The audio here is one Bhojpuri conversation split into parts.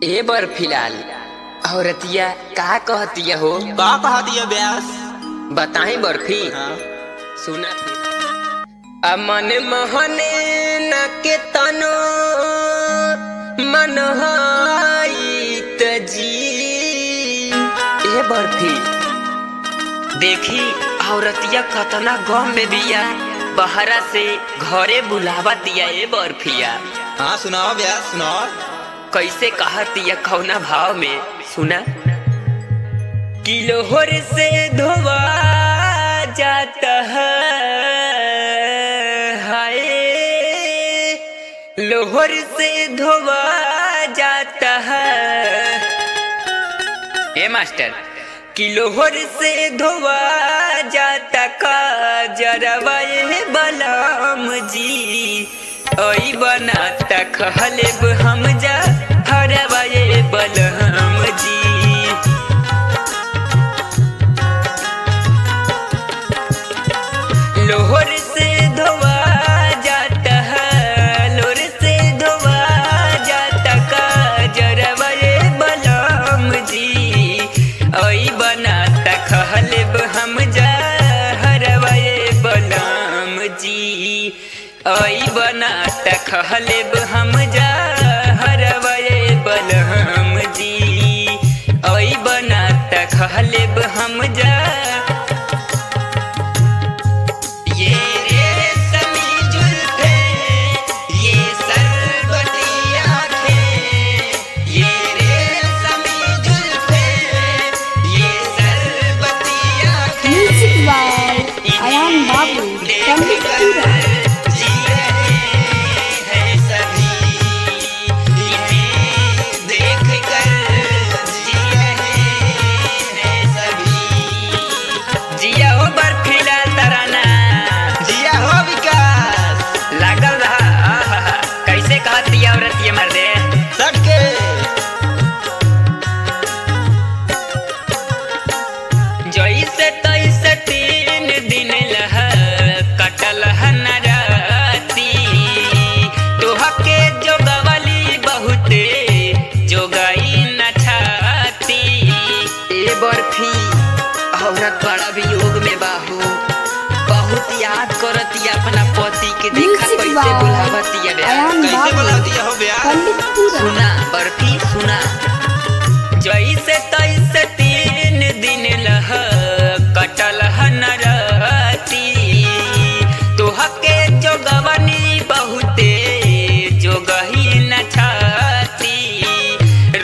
ए बर फिलहाल औरतिया का कहतिया हो? का कहतिया ब्यास? बताई बर्फी। सुना अमन मोहने न के तनो मन जी। ए बर्फी देखी औरतिया कतना गम में बिया, बहरा से घरे बुलावा दिया। ए बर्फिया हाँ सुनाओ ब्यास सुनाओ। कैसे कहतिया कौना भाव में? सुना किलोहर से धोवा जाता है हाय, लोहर से धोवा जाता है। ए मास्टर किलोहर से धोवा जाता का जरवा बलम जी, ओई बनाता खलेब हम जा हरवा बलम जी। लोहर से धोवा जाता है, लोहर से धोवा जाता का जरवा बलम जी, ओई बनाता खलेब हम जा हरवा बलम जी, ओई बनाता खलेब हम जा हरवा बलम जी, ओई बनाता खलेब हम जा। जैसे तैसे 3 दिन लह कटल नराती, तोहके जोगवली बहुते जोगाई न छाती। ए बर्फी औरत बड़ा वियोग में बाहू, बहुत याद करतिया अपना पति के। देखा कैसे बुलावतिया, कैसे बुलावतिया हो ब्यास? सुना बर्फी सुना। जैसे तैसे 3 दिन लह कटल नराती, तोहके जोगवनी बहुते जोगही न छाती।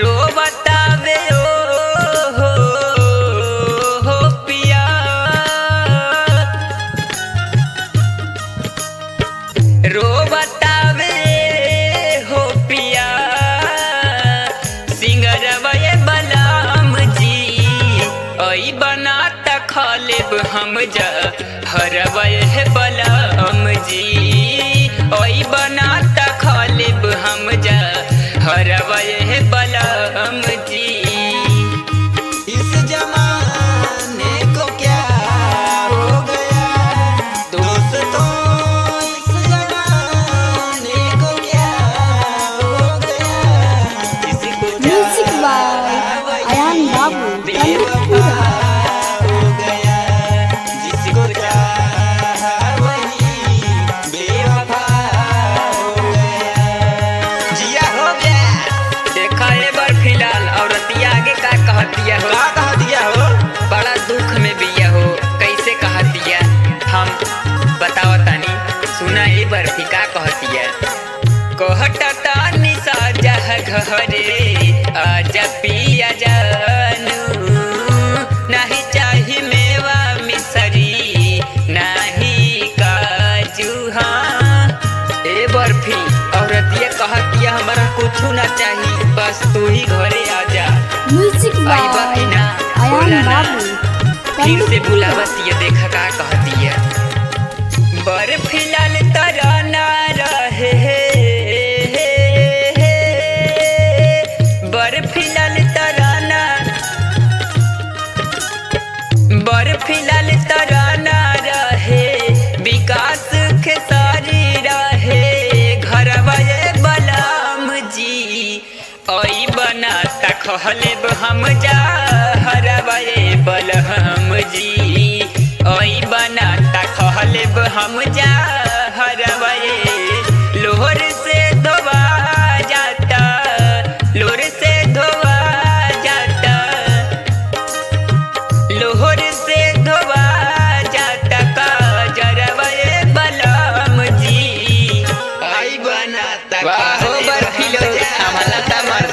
रोबतावे हो पिया, रोबतावे हो पिया, सिंगरवा बलम जी, ओई बनाता खलेब हम जा हरवा बलम जी, ओई बनाता खलेब हम जा हरवा बलम जी। इस जमाने को क्या हो गया दोस्तों, इस जमाने को क्या हो गया, किसी को आयान बाबू बेवफा हो गया, जिसको चाहा वही बेवफा हो गया। जिया हो गया। देखा ए बार फिलहाल औरतिया आगे का कहतिया हो? का कहतिया हो? बड़ा दुख में बिया हो। कैसे कहतिया हम बताओ तानी। सुना ए बर्फी का कहतिया। कहता निशा जा घरे आजा पिया जानू, नहीं चाही मेवा मिसरी नहीं काजू। हाँ ए बर्फी औरतिया कहतिया हमारा कुछ ना चाहिए, बस तू ही घरे आजा। आइबा कि ना बोला ना, फिर से बुलावतिया। देखा का कहतिया। बर फिलहाल तराना रहे, बर फिलहाल तराना, बर फिलहाल तराना रहे, विकास खेसारी रहे घरवा बलम जी, ओई बनाता खहले हम जा हरवाए बलहम जी ओई बनाता खहले हम जा हरवाए लोहर से धोवा जाता लोहर से धोवा जाता लोहर से धोवा जाता का जरवाए बलम जी आई बनाता वाह हो बर्फीलो हमारा तमर